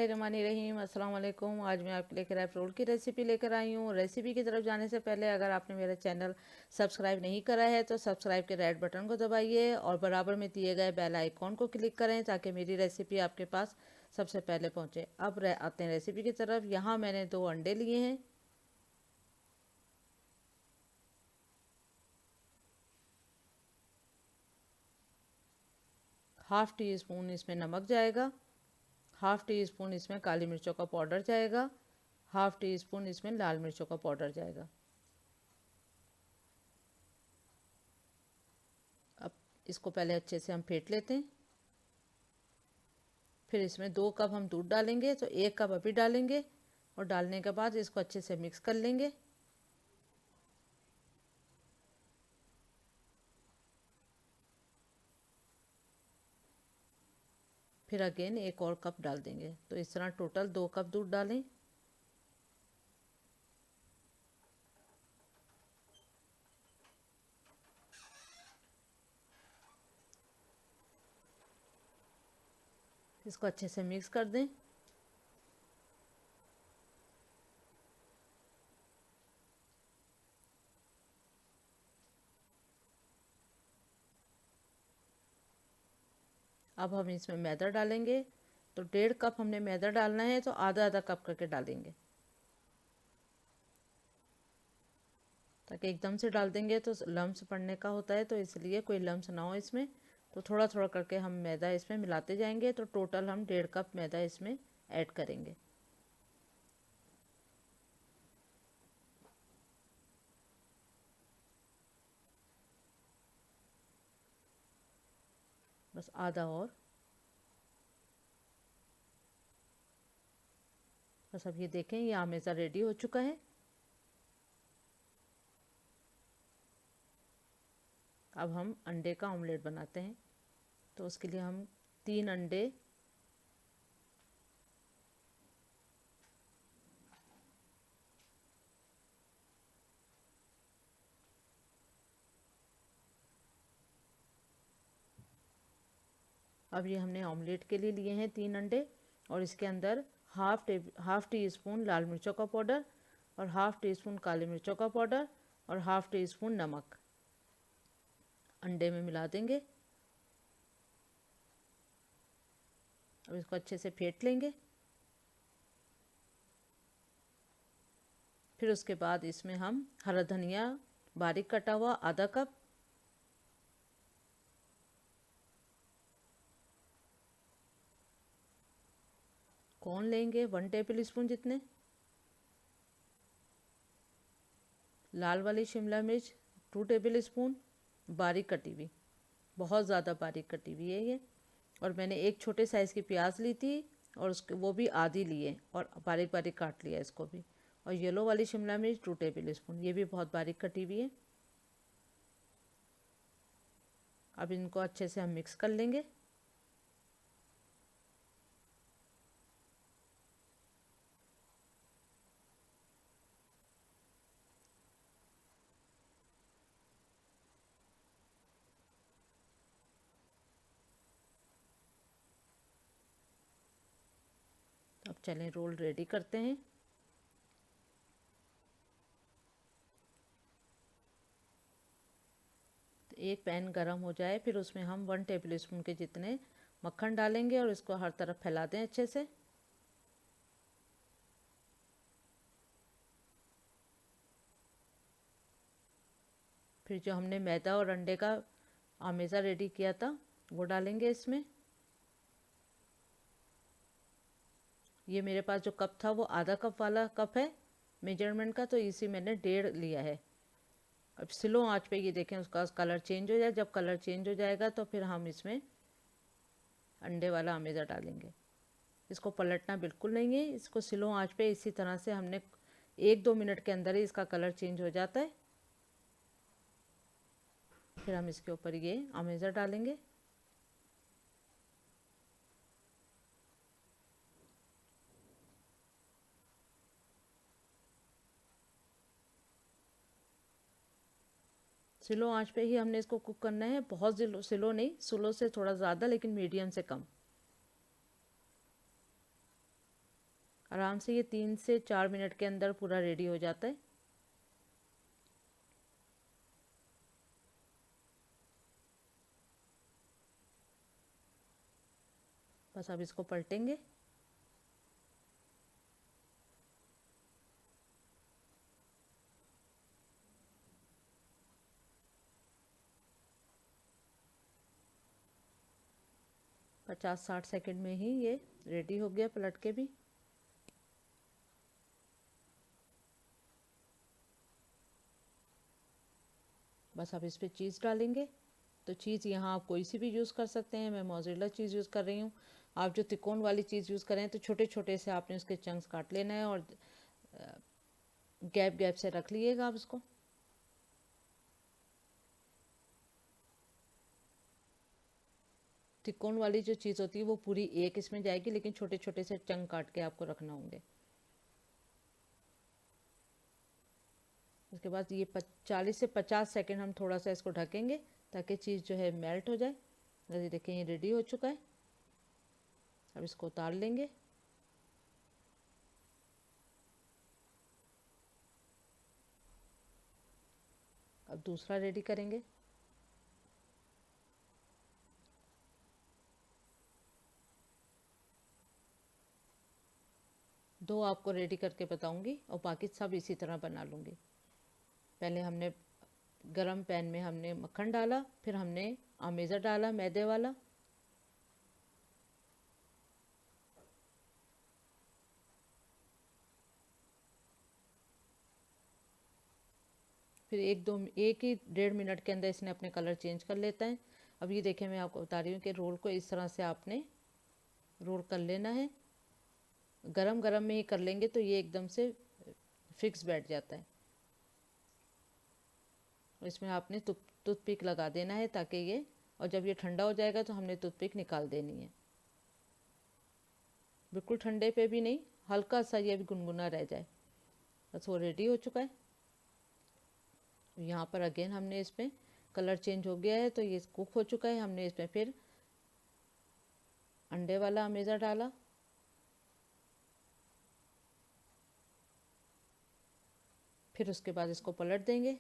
रहीम अस्सलाम वालेकुम। आज मैं आपके लेकर एग रोल की रेसिपी लेकर आई हूँ। रेसिपी की तरफ जाने से पहले अगर आपने मेरा चैनल सब्सक्राइब नहीं करा है तो सब्सक्राइब के रेड बटन को दबाइए और बराबर में दिए गए बेल आइकॉन को क्लिक करें ताकि मेरी रेसिपी आपके पास सबसे पहले पहुँचे। अब आते हैं रेसिपी की तरफ। यहाँ मैंने 2 अंडे लिए हैं। हाफ़ टी स्पून इसमें नमक जाएगा। हाफ़ टी स्पून इसमें काली मिर्चों का पाउडर जाएगा। हाफ़ टी स्पून इसमें लाल मिर्चों का पाउडर जाएगा। अब इसको पहले अच्छे से हम फेंट लेते हैं। फिर इसमें 2 कप हम दूध डालेंगे, तो 1 कप अभी डालेंगे और डालने के बाद इसको अच्छे से मिक्स कर लेंगे। फिर अगेन 1 और कप डाल देंगे, तो इस तरह टोटल 2 कप दूध डालें। इसको अच्छे से मिक्स कर दें। अब हम इसमें मैदा डालेंगे, तो 1.5 कप हमने मैदा डालना है, तो आधा आधा कप करके डालेंगे, ताकि एकदम से डाल देंगे तो लम्स पड़ने का होता है, तो इसलिए कोई लम्स ना हो इसमें। तो थोड़ा थोड़ा करके हम मैदा इसमें मिलाते जाएंगे। तो टोटल हम 1.5 कप मैदा इसमें ऐड करेंगे। बस आधा और। बस अब ये देखें, ये आमेज़ा रेडी हो चुका है। अब हम अंडे का ऑमलेट बनाते हैं। तो उसके लिए हम 3 अंडे अब ये हमने ऑमलेट के लिए लिए हैं 3 अंडे, और इसके अंदर हाफ़ टी स्पून लाल मिर्चों का पाउडर और हाफ़ टी स्पून काली मिर्चों का पाउडर और हाफ़ टी स्पून नमक अंडे में मिला देंगे। अब इसको अच्छे से फेंट लेंगे। फिर उसके बाद इसमें हम हरा धनिया बारीक कटा हुआ आधा कप, कॉर्न लेंगे 1 टेबल स्पून जितने, लाल वाली शिमला मिर्च 2 टेबल स्पून बारीक कटी हुई, बहुत ज़्यादा बारीक कटी हुई है ये। और मैंने एक छोटे साइज़ की प्याज ली थी और उसके वो भी आधी लिए और बारीक बारीक काट लिया इसको भी। और येलो वाली शिमला मिर्च 2 टेबल स्पून, ये भी बहुत बारीक कटी हुई है। अब इनको अच्छे से हम मिक्स कर लेंगे। अब चलें रोल रेडी करते हैं। तो एक पैन गरम हो जाए, फिर उसमें हम 1 टेबल स्पून के जितने मक्खन डालेंगे और इसको हर तरफ फैला दें अच्छे से। फिर जो हमने मैदा और अंडे का आमेज़ा रेडी किया था वो डालेंगे इसमें। ये मेरे पास जो कप था वो आधा कप वाला कप है मेजरमेंट का, तो इसी मैंने 1.5 लिया है। अब स्लो आंच पे ये देखें उसका कलर चेंज हो जाए। जब कलर चेंज हो जाएगा तो फिर हम इसमें अंडे वाला आमेज़ा डालेंगे। इसको पलटना बिल्कुल नहीं है, इसको स्लो आंच पे इसी तरह से हमने 1-2 मिनट के अंदर ही इसका कलर चेंज हो जाता है। फिर हम इसके ऊपर ये आमेज़ा डालेंगे। स्लो आंच पे ही हमने इसको कुक करना है, बहुत स्लो नहीं, स्लो से थोड़ा ज़्यादा लेकिन मीडियम से कम। आराम से ये 3 से 4 मिनट के अंदर पूरा रेडी हो जाता है। बस अब इसको पलटेंगे। पचास 60 सेकंड में ही ये रेडी हो गया पलट के भी। बस अब इस पर चीज़ डालेंगे। तो चीज़ यहाँ आप कोई सी भी यूज़ कर सकते हैं, मैं मोज़रेला चीज़ यूज़ कर रही हूँ। आप जो तिकोन वाली चीज़ यूज़ करें तो छोटे छोटे से आपने उसके चंक्स काट लेना है और गैप गैप से रख लीजिएगा आप इसको। तिकोन वाली जो चीज़ होती है वो पूरी एक इसमें जाएगी, लेकिन छोटे छोटे से चंक काट के आपको रखना होंगे। उसके बाद ये 40 से 50 सेकंड हम थोड़ा सा इसको ढकेंगे ताकि चीज़ जो है मेल्ट हो जाए। ये देखें ये रेडी हो चुका है। अब इसको उतार लेंगे। अब दूसरा रेडी करेंगे। दो आपको रेडी करके बताऊंगी और बाकी सब इसी तरह बना लूँगी। पहले हमने गरम पैन में हमने मक्खन डाला, फिर हमने अमेज़ा डाला मैदे वाला, फिर एक ही 1.5 मिनट के अंदर इसने अपने कलर चेंज कर लेता है। अब ये देखें मैं आपको बता रही हूँ कि रोल को इस तरह से आपने रोल कर लेना है। गरम गरम में ही कर लेंगे तो ये एकदम से फिक्स बैठ जाता है। इसमें आपने टूथपिक लगा देना है ताकि ये, और जब ये ठंडा हो जाएगा तो हमने टूथपिक निकाल देनी है। बिल्कुल ठंडे पे भी नहीं, हल्का सा ये भी गुनगुना रह जाए। बस वो रेडी हो चुका है। यहाँ पर अगेन हमने इसमें कलर चेंज हो गया है तो ये कुक हो चुका है। हमने इसमें फिर अंडे वाला अमेज़ा डाला, फिर उसके बाद इसको पलट देंगे।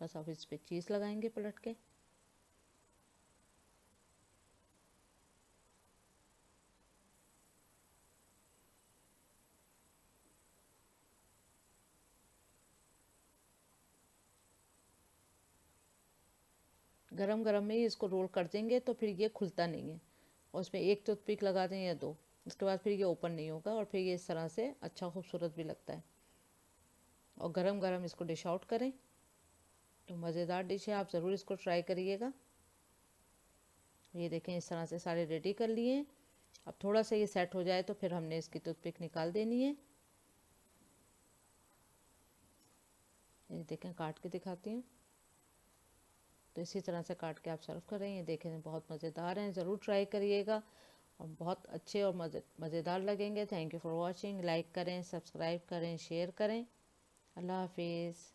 बस अब इस पर चीज़ लगाएंगे पलट के। गरम गरम में ही इसको रोल कर देंगे तो फिर ये खुलता नहीं है। और उसमें एक टूथपिक लगा दें या दो, उसके बाद फिर ये ओपन नहीं होगा और फिर ये इस तरह से अच्छा खूबसूरत भी लगता है। और गरम गरम इसको डिश आउट करें तो मज़ेदार डिश है, आप ज़रूर इसको ट्राई करिएगा। ये देखें इस तरह से सारे रेडी कर लिए। अब थोड़ा सा ये सेट हो जाए तो फिर हमने इसकी टूथपिक निकाल देनी है। ये देखें काट के दिखाती हूँ। तो इसी तरह से काट के आप सर्व करें। ये देखें बहुत मज़ेदार हैं, ज़रूर ट्राई करिएगा और बहुत अच्छे और मज़ेदार लगेंगे। Thank you for watching. Like करें, सब्सक्राइब करें, शेयर करें। अल्लाह हाफिज़।